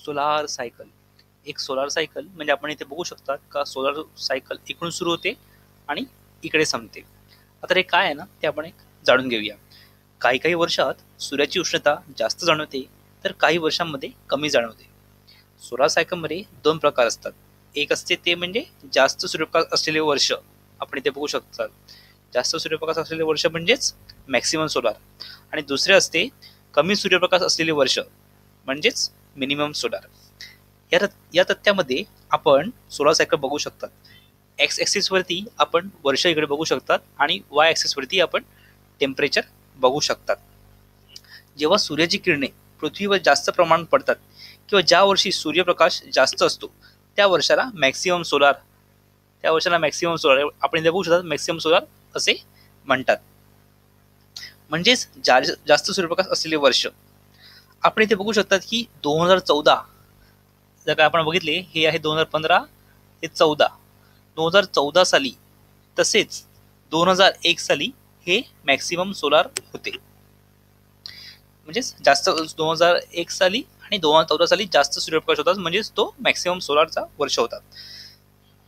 Solar cycle. एक solar cycle म्हणजे आपण इथे बघू शकता का सोलार सायकल इकडून सुरू होते आणि इकडे संपते. आता हे काय आहे ना ते आपण एक जाणून घेऊया. काही काही वर्षात सूर्याची उष्णता जास्त जाणवते तर काही वर्षांमध्ये कमी जाणवते. सोलार सायकलमध्ये दोन प्रकार असतात. एक असते ते म्हणजे जास्त सूर्यप्रकाश असलेले वर्ष, आपण इथे बघू शकता. जास्त सूर्यप्रकाश असलेले वर्ष म्हणजेच मॅक्सिमम सोलार, आणि दुसरे असते कमी सूर्यप्रकाश असलेले वर्ष म्हणजेच मिनिमम सोलार. या तथ्यामध्ये आपण सोलार सायकल बघू शकतात. एक्स ऍक्सिस वरती आपण वर्ष इकडे बघू शकतात आणि वाय ऍक्सिस वरती आपण टेम्परेचर बघू शकतात. जेव्हा सूर्याची किरणे पृथ्वीवर जास्त प्रमाणात पडतात किंवा ज्या वर्षी सूर्यप्रकाश जास्त असतो त्या वर्षाला मॅक्सिमम सोलार आपण इथे बघू शकतात मॅक्सिमम सोलार असे म्हणतात. म्हणजेच जास्त सूर्यप्रकाश असलेले वर्ष आपण इथे बघू शकतात की 2014 जर का आपण बघितले, हे आहे 2015, हे 2014 साली, तसेच 2001 साली हे मॅक्सिमम सोलार होते. म्हणजेच जास्त 2001 साली आणि 2014 साली जास्त सूर्यप्रकाश होता, म्हणजेच तो मॅक्सिमम सोलारचा वर्ष होता.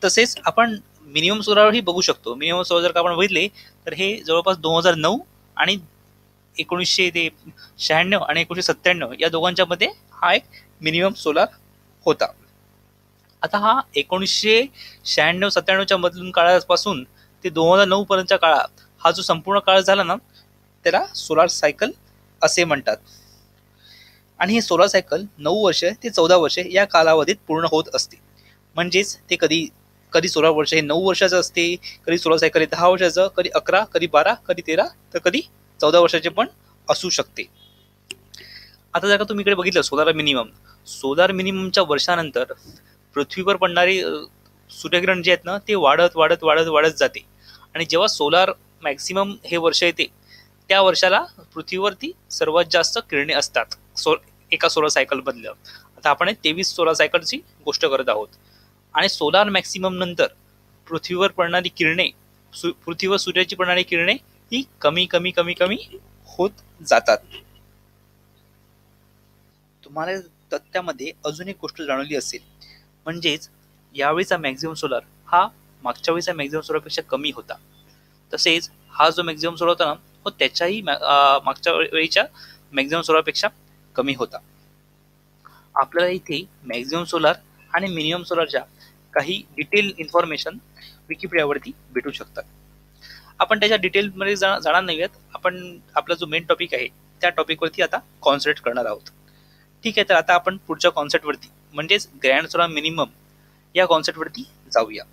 तसेच आपण मिनिमम सोलारही बघू शकतो. मिनिमम सोलार जर का आपण बघितले तर हे जवळपास 2009 आणि 1996 आणि 1997 या दोघांच्या मध्ये हा एक मिनिमम सोलार होता. आता हा 1996-97च्या मधून काळापासून ते 2009 पर्यंतच्या काळात हा जो संपूर्ण काळ झाला ना त्याला सोलार सायकल असे म्हणतात. आणि हे सोलार सायकल 9 वर्ष ते 14 वर्ष या कालावधीत पूर्ण होत असते. म्हणजेच ते कधी सोलार वर्ष हे 9 वर्षाचं असते, कधी सोलार सायकल हे 10 वर्षाचं, कधी 11, कधी 12, कधी 13, तर कधी 14 वर्षाचे पण असू शकते. आता जर का तुम्ही इकडे बघितलं सोलार मिनिममच्या वर्षानंतर पृथ्वीवर पडणारे सूर्यकिरण जे आहेत ना ते वाढत जाते. आणि जेव्हा सोलार मॅक्सिमम हे वर्ष येते त्या वर्षाला पृथ्वीवरती सर्वात जास्त किरणे असतात एका सोलार सायकल मधलं. आता आपण 23 सोलार सायकलची गोष्ट करत आहोत. आणि सोलार मॅक्सिमम नंतर पृथ्वीवर पडणारी किरणे, पृथ्वीवर सूर्याची पडणारी किरणे ही कमी होत जातात. तुम्हाला तथ्यामध्ये अजून एक गोष्ट जाणवली असेल, म्हणजेच यावेळीचा मॅक्सिमम सोलार हा मागच्या वेळीचा मॅक्सिमम सोलार पेक्षा कमी होता. तसेच हा जो मॅक्सिमम सोलार होता ना तो त्याच्याही मागच्या वेळीच्या मॅक्सिमम सोलार पेक्षा कमी होता. आपल्याला इथे मॅक्सिमम सोलार आणि मिनिमम सोलारच्या काही डिटेल इन्फॉर्मेशन विकिपीडियावरती भेटू शकतात. आपण त्याच्या डिटेलमध्ये जाणार नाहीयेत. आपण आपला जो मेन टॉपिक आहे त्या टॉपिकवरती आता कॉन्सन्ट्रेट करणार आहोत. ठीक आहे, तर आता आपण पुढच्या कॉन्सेप्टवरती म्हणजेच ग्रँड सोलार मिनिमम या कॉन्सेप्टवरती जाऊया.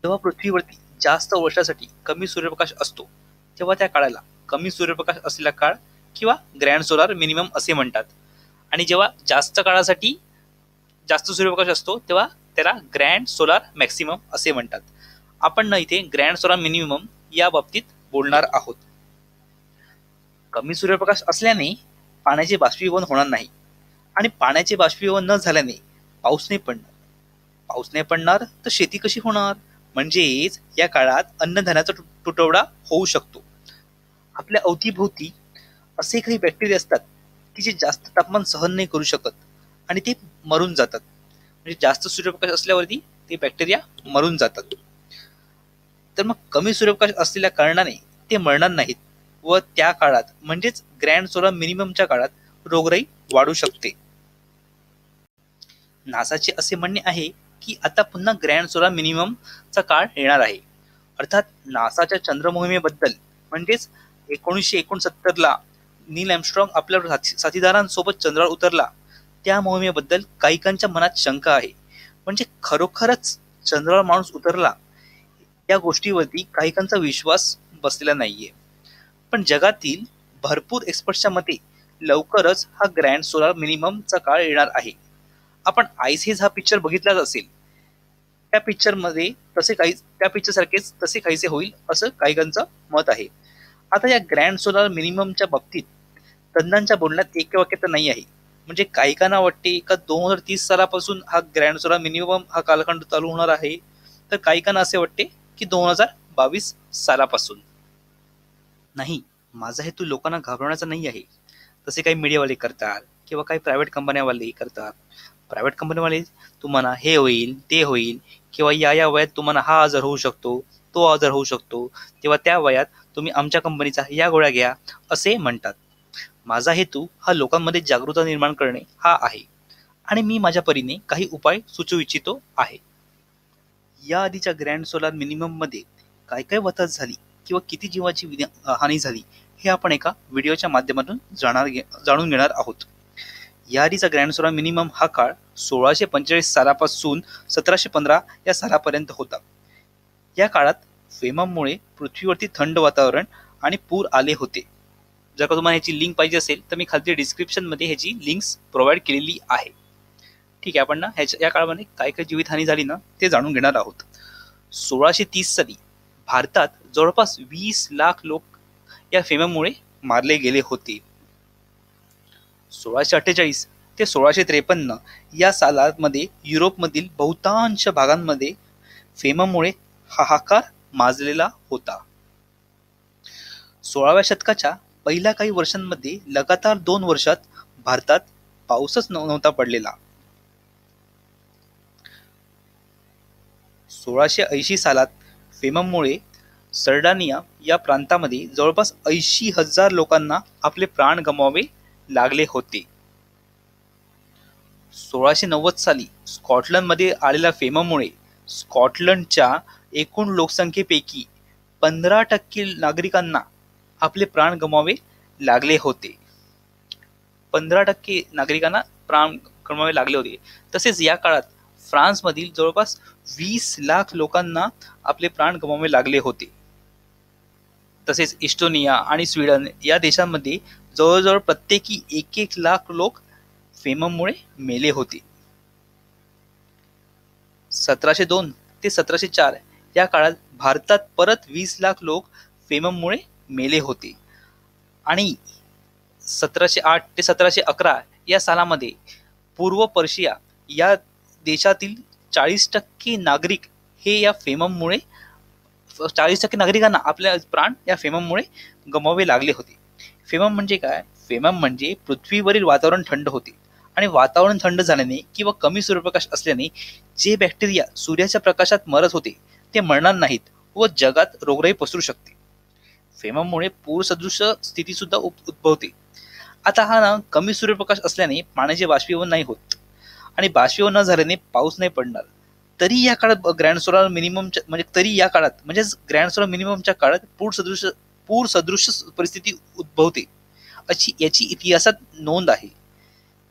जेव्हा पृथ्वीवरती जास्त वर्षासाठी कमी सूर्यप्रकाश असतो तेव्हा त्या काळाला कमी सूर्यप्रकाश असलेला काळ किंवा ग्रँड सोलार मिनिमम असे म्हणतात. आणि जेव्हा जास्त काळासाठी जास्त सूर्यप्रकाश असतो तेव्हा त्याला ग्रँड सोलार मॅक्सिमम असे म्हणतात. आपण ना इथे ग्रँड सोलार मिनिमम या बाबतीत बोलणार आहोत. कमी सूर्यप्रकाश असल्याने पाण्याचे बाष्पीभवन होणार नाही आणि पाण्याचे बाष्पीभवन न झाल्याने पाऊस नाही पडणार तर शेती कशी होणार. म्हणजेच या काळात अन्नधान्याचा तुटवडा होऊ शकतो. आपल्या अवतीभोवती असे काही बॅक्टेरिया असतात की जे जास्त तापमान सहन नाही करू शकत आणि ते मरून जातात. म्हणजे जास्त सूर्यप्रकाश असल्यावरती ते बॅक्टेरिया मरून जातात. तर मग कमी सूर्यप्रकाश असलेल्या कारणाने ते मरणार नाहीत व त्या काळात म्हणजेच ग्रँड सोलार मिनिममच्या काळात रोगराई वाढू शकते. नासाचे असे म्हणणे आहे की आता पुन्हा ग्रँड सोलार मिनिममचा काळ येणार आहे. अर्थात नासाच्या चंद्र मोहिमेबद्दल म्हणजेच 1969ला नील आर्मस्ट्रॉंग आपल्या साथीदारांसोबत चंद्रावर उतरला त्या मोहिमेबद्दल काहीकांच्या मनात शंका आहे. म्हणजे खरोखरच चंद्रावर माणूस उतरला या गोष्टीवरती काहीकांचा विश्वास बसलेला नाहीये. पण जगातील भरपूर एक्सपर्ट्सच्या मते लवकरच हा ग्रँड सोलार मिनिममचा काळ येणार आहे. आपण आईस एज हा पिक्चर बघितलाच असेल. त्या पिक्चर सारखेच तसे काहीसे होईल असं काहीकांचं मत आहे. आता या ग्रँड सोलार मिनिममच्या बाबतीत तज्ञांच्या बोलण्यात एक वाक्य तर नाही आहे. म्हणजे काहीकांना वाटते का 2030 सालापासून हा ग्रँड सोलार मिनिमम हा कालखंड चालू होणार आहे, तर काहीकांना असे वाटते की 2022 सालापासून. नाही, माझा हेतू लोकांना घाबरवण्याचा नाही आहे. तसे काही मीडियावाले करतात, किंवा काही प्रायव्हेट कंपन्यावाले करतात. प्रायव्हेट कंपनीवाले तुम्हाला हे होईल ते होईल किंवा या वयात तुम्हाला हा आजार होऊ शकतो, तो आजार होऊ शकतो, तेव्हा त्या वयात तुम्ही आमच्या कंपनीचा या गोळ्या घ्या असे म्हणतात. माझा हेतू हा लोकांमध्ये जागरूकता निर्माण करणे हा आहे आणि मी माझ्या परीने काही उपाय सुचवू इच्छितो आहे. या आधीच्या ग्रँड सोलार मिनिमम मध्ये काय काय वतात झाली किंवा किती जीवाची हानी झाली हे आपण एका व्हिडिओच्या माध्यमातून जाणून घेणार आहोत. या आधीचा ग्रँड सोलार मिनिमम हा काळ 1645 सालापासून 1715 या सालापर्यंत होता. या काळात फेमममुळे पृथ्वीवरती थंड वातावरण आणि पूर आले होते. जर का तुम्हाला ह्याची लिंक पाहिजे असेल तर मी खालती डिस्क्रिप्शन मध्ये ह्याची लिंक्स प्रोव्हाइड केलेली आहे. ठीक आहे, आपण ना या काळामध्ये काय काय जीवितहानी झाली ना ते जाणून घेणार आहोत. 1630 साली भारतात जवळपास 20 लाख लोक या फेममुळे मारले गेले होते. 1648 ते 1653 या सालामध्ये युरोपमधील बहुतांश भागांमध्ये फेममुळे हाहाकार माजलेला होता. 16व्या शतकाच्या पहिल्या काही वर्षांमध्ये लगातार 2 वर्षात भारतात पाऊसच नव्हता पडलेला. 1680 सालात फेममुळे सर्डानिया या प्रांतामध्ये जवळपास 80,000 लोकांना आपले प्राण गमवावे लागले होते. 1690 साली स्कॉटलंडमध्ये आलेल्या फेममुळे स्कॉटलंडच्या एकूण लोकसंख्येपैकी 15% नागरिकांना आपले प्राण गमवावे लागले होते. 15% नागरिकांना प्राण गमवावे लागले होते. तसेच या काळात फ्रान्समधील जवळपास 20 लाख लोकांना आपले प्राण गमवावे लागले होते. तसेच इस्टोनिया आणि स्वीडन या देशांमध्ये जवळजवळ प्रत्येकी 1 लाख लोक फेममुळे मेले होते. 1702 ते 1704 या काळात भारतात परत 20 लाख लोक फेममुळे मेले होते आणि 1708 ते 1711 या सालामध्ये पूर्व पर्शिया या देशातील 40% नागरिक हे या फेममुळे 40% नागरिकांना आपल्या प्राण या फेममुळे गमवावे लागले होते. फेमम म्हणजे काय? फेमम म्हणजे पृथ्वीवरील वातावरण थंड होते आणि वातावरण थंड झाल्याने किंवा कमी सूर्यप्रकाश असल्याने जे बॅक्टेरिया सूर्याच्या प्रकाशात मरत होते ते मरणार नाहीत व जगात रोगराई पसरू शकते. फेमममुळे पूरसदृश स्थिती सुद्धा उद्भवते. आता हा ना कमी सूर्यप्रकाश असल्याने पाण्याचे बाष्पीभवन नाही होत आणि बाष्पीभवन न झाल्याने पाऊस नाही पडणार. तरी या काळात ग्रँड सोलार मिनिममच्या ग्रँड सोलार मिनिममच्या काळात पूर सदृश परिस्थिती उद्भवते अशी याची इतिहासात नोंद आहे.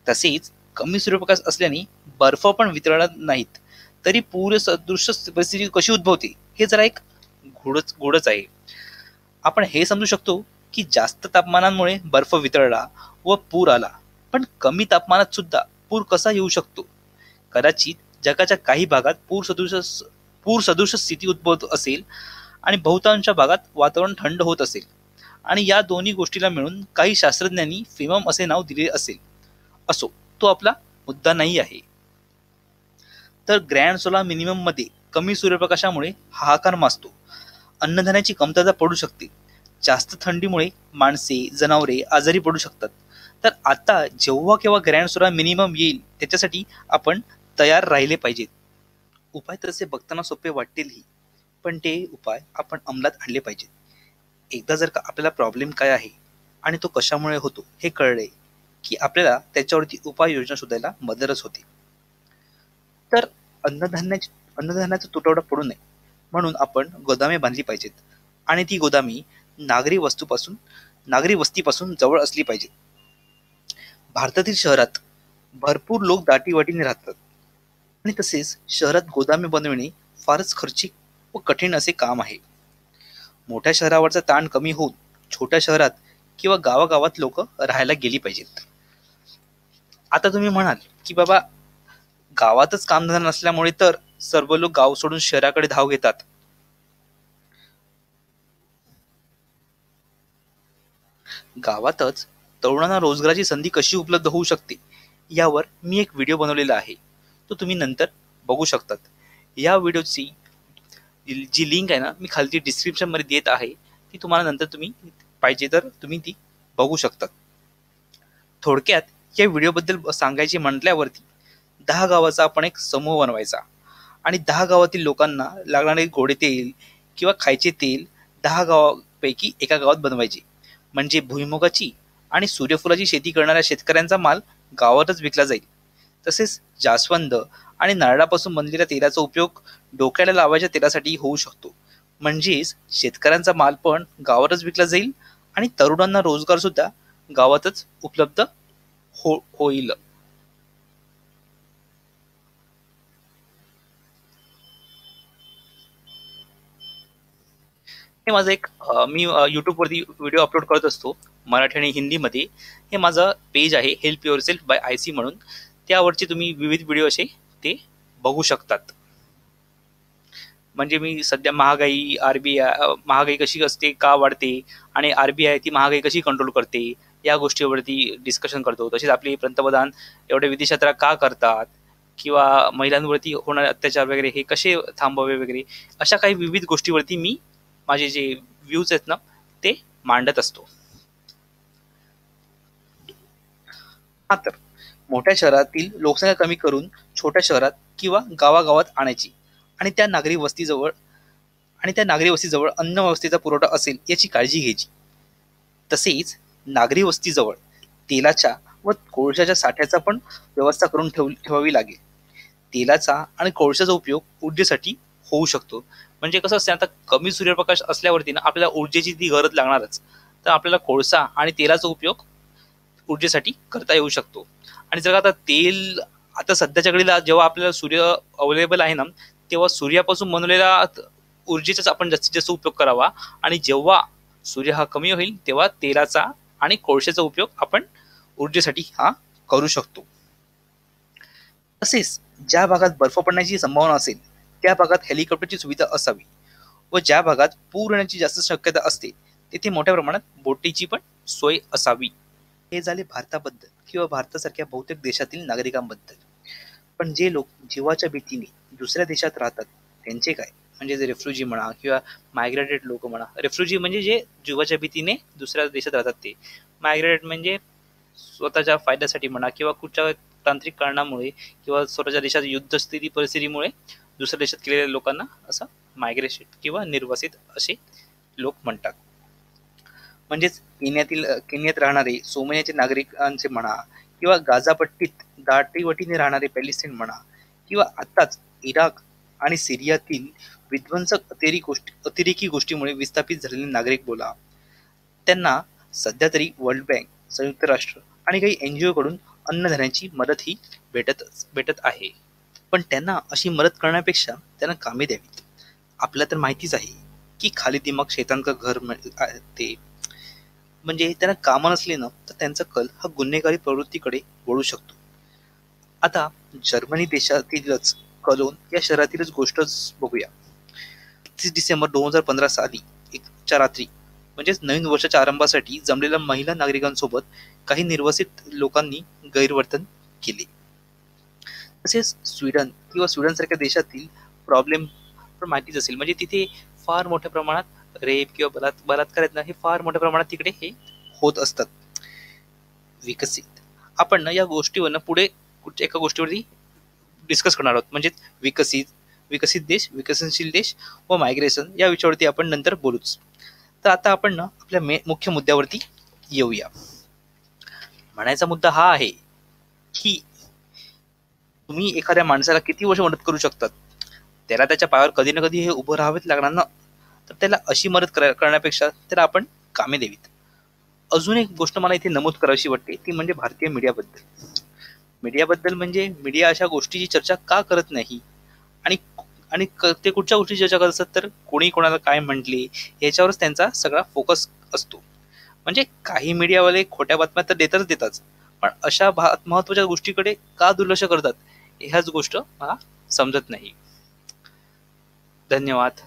तसेच कमी सूर्यप्रकाश असल्याने बर्फ पण वितळणार नाहीत. तरी पूर सदृश परिस्थिती कशी उद्भवते हे जरा एक गोडच आहे. आपण हे समजू शकतो की जास्त तापमानामुळे बर्फ वितळला व पूर आला, पण कमी तापमानात सुद्धा पूर कसा येऊ शकतो? कदाचित जगाच्या काही भागात पूर सदृश स्थिती उद्भवत असेल आणि बहुतांश भागात वातावरण थंड होत असेल आणि या दोन्ही गोष्टीला मिळून काही शास्त्रज्ञांनी फेमम असे नाव दिले असेल. असो, तो आपला मुद्दा नाही आहे. तर ग्रँड सोलार मिनिमम मध्ये कमी सूर्यप्रकाशामुळे हाहाकार माजतो. अन्नधान्याची कमतरता पडू शकते. जास्त थंडीमुळे माणसे जनावरे आजारी पडू शकतात. तर आता जेव्हा केव्हा ग्रँड सोलार मिनिमम येईल त्याच्यासाठी आपण तयार राहिले पाहिजेत. उपाय तसे बघताना सोपे वाटतीलही, पण ते उपाय आपण अंमलात आणले पाहिजेत. एकदा जर का आपल्याला प्रॉब्लेम काय आहे आणि तो कशामुळे होतो हे कळले की आपल्याला त्याच्यावरती उपाययोजना शोधायला मदतच होते. तर अन्नधान्याचा तुटवडा पडू नये म्हणून आपण गोदामे बांधली पाहिजेत आणि ती गोदामी नागरी वस्तीपासून जवळ असली पाहिजेत. भारतातील शहरात भरपूर लोक दाटीवाटीने राहतात आणि तसेच शहरात गोदामे बनविणे फारच खर्चिक व कठीण असे काम आहे. मोठ्या शहरावरचा ताण कमी होऊन छोट्या शहरात किंवा गावागावात लोक राहायला गेली पाहिजेत. आता तुम्ही म्हणाल की बाबा गावातच कामधंदा नसल्यामुळे तर सर्व लोक गाव सोडून शहराकडे धाव घेतात. गावातच तरुणांना रोजगाराची संधी कशी उपलब्ध होऊ शकते यावर मी एक व्हिडिओ बनवलेला आहे, तो तुम्ही नंतर बघू शकतात. या व्हिडिओची जी लिंक आहे ना मी खालती डिस्क्रिप्शन मध्ये देत आहे, ती तुम्हाला नंतर तुम्ही पाहिजे तर तुम्ही ती बघू शकता. थोडक्यात या व्हिडिओबद्दल सांगायचे म्हटल्यावरती 10 गावाचा आपण एक समूह बनवायचा आणि 10 गावातील लोकांना लागणारे गोडे तेल किंवा खायचे तेल 10 गावापैकी एका गावात बनवायचे. म्हणजे भुईमुगाची आणि सूर्यफुलाची शेती करणाऱ्या शेतकऱ्यांचा माल गावातच विकला जाईल. तसेच जास्वंद आणि नारळापासून बनलेल्या तेलाचा उपयोग डोक्याला लावायच्या तेलासाठी होऊ शकतो. म्हणजेच शेतकऱ्यांचा माल पण गावातच विकला जाईल आणि तरुणांना रोजगार सुद्धा गावातच उपलब्ध होईल. हे माझं एक मी यूट्यूबवरती व्हिडिओ अपलोड करत असतो मराठी आणि हिंदीमध्ये. हे माझं पेज आहे help your self by IC म्हणून. त्यावरचे तुम्ही विविध व्हिडिओ असे ते बघू शकतात. म्हणजे मी सध्या महागाई महागाई कशी असते, का वाढते आणि RBI ती महागाई कशी कंट्रोल करते या गोष्टीवरती डिस्कशन करतो. तसेच आपले पंतप्रधान एवढे विदेशयात्रा का करतात किंवा महिलांवरती होणारे अत्याचार वगैरे हे कसे थांबवावे वगैरे अशा काही विविध गोष्टीवरती मी माझे जे व्ह्यूज आहेत ना ते मांडत असतो. हा तर मोठ्या शहरातील लोकसंख्या कमी करून छोट्या शहरात किंवा गावागावात आणायची आणि त्या नागरी वस्तीजवळ अन्न व्यवस्थेचा पुरवठा असेल याची काळजी घ्यायची. तसेच नागरी वस्तीजवळ तेलाच्या व कोळशाच्या साठ्याचा पण व्यवस्था करून ठेवावी लागेल. तेलाचा आणि कोळशाचा उपयोग ऊर्जेसाठी होऊ शकतो. म्हणजे कसं असते, आता कमी सूर्यप्रकाश असल्यावरती ना आपल्याला ऊर्जेची ती गरज लागणारच. तर आपल्याला कोळसा आणि तेलाचा उपयोग ऊर्जेसाठी करता येऊ शकतो. आणि जर आता तेल आता सध्याच्या घडीला जेव्हा आपल्याला सूर्य अवेलेबल आहे ना तेव्हा सूर्यापासून बनवलेला ऊर्जेचाच आपण जास्तीत जास्त उपयोग करावा आणि जेव्हा सूर्य हा कमी होईल तेव्हा तेलाचा आणि कोळशाचा उपयोग आपण ऊर्जेसाठी हा करू शकतो. तसेच ज्या भागात बर्फ पडण्याची संभावना असेल त्या भागात हेलिकॉप्टरची सुविधा असावी व ज्या भागात पूर येण्याची जास्त शक्यता असते तेथे मोठ्या प्रमाणात बोटीची पण सोय असावी. हे झाले भारताबद्दल किंवा भारतासारख्या बहुतेक देशातील नागरिकांबद्दल. पण जे लोक जीवाच्या भीतीने दुसऱ्या देशात राहतात त्यांचे काय? म्हणजे जे रेफ्युजी म्हणा किंवा मायग्रेटेड लोक म्हणा. रेफ्युजी म्हणजे जे जीवाच्या भीतीने दुसऱ्या देशात राहतात ते. मायग्रेटेड म्हणजे स्वतःच्या फायद्यासाठी म्हणा किंवा कुठच्या तांत्रिक कारणामुळे किंवा स्वतःच्या देशात युद्धस्थिती परिस्थितीमुळे दुसऱ्या देशात गेलेल्या लोकांना असं मायग्रेशन किंवा निर्वासित असे लोक म्हणतात. म्हणजेच केनियात राहणारे सोमालियाचे नागरिकांचे म्हणा किंवा गाझापट्टीत दाटीवटीने राहणारे पॅलेस्टाईन म्हणा किंवा आताच इराक आणि सिरियातील विध्वंसक अतिरेकी गोष्टीमुळे विस्थापित झालेले नागरिक बोला. त्यांना सध्या तरी वर्ल्ड बँक, संयुक्त राष्ट्र आणि काही NGO कडून अन्नधान्याची मदत ही भेटत आहे. पण त्यांना अशी मदत करण्यापेक्षा त्यांना कामे द्यावीत. आपल्याला तर माहितीच आहे की खाली दिमाग शैतान घर ते. म्हणजे त्यांना कामं नसले ना तर त्यांचा कल हा गुन्हेगारी प्रवृत्तीकडे वळू शकतो. आता जर्मनी देशातीलच कलोन या शहरातीलच गोष्टच बघूया. 30 डिसेंबर 2015 साली च्या रात्री म्हणजेच नवीन वर्षाच्या आरंभासाठी जमलेल्या महिला नागरिकांसोबत काही निर्वासित लोकांनी गैरवर्तन केले. तसेच स्वीडन सारख्या देशातील प्रॉब्लेम पण माहितीच असेल. म्हणजे तिथे फार मोठ्या प्रमाणात रेप किंवा बलात्कार आहेत ना हे फार मोठ्या प्रमाणात तिकडे हे होत असतात. विकसित आपण ना या गोष्टीवर पुढे एका गोष्टीवरती डिस्कस करणार आहोत. म्हणजे विकसित देश, विकसनशील देश व मायग्रेशन या विषयावरती आपण नंतर बोलूच. तर आता आपण ना आपल्या मुख्य मुद्द्यावरती येऊया. म्हणायचा मुद्दा हा आहे की तुम्ही एखाद्या माणसाला किती वर्ष मदत करू शकतात. त्याला त्याच्या पायावर कधी ना कधी हे उभं राहावेच लागणार ना. तर त्याला अशी मदत करण्यापेक्षा त्याला आपण कामे द्यावीत. अजून एक गोष्ट मला इथे नमूद करावीशी वाटते ती म्हणजे भारतीय मीडियाबद्दल. म्हणजे मीडिया अशा गोष्टीची चर्चा का करत नाही आणि ते कुठच्या गोष्टी चर्चा करत असतात तर कोणी कोणाला काय म्हटले याच्यावरच त्यांचा सगळा फोकस असतो. म्हणजे काही मीडियावाले खोट्या बातम्या तर देतात पण अशा महत्वाच्या गोष्टीकडे का दुर्लक्ष करतात ह्याच गोष्ट मला समजत नाही. धन्यवाद.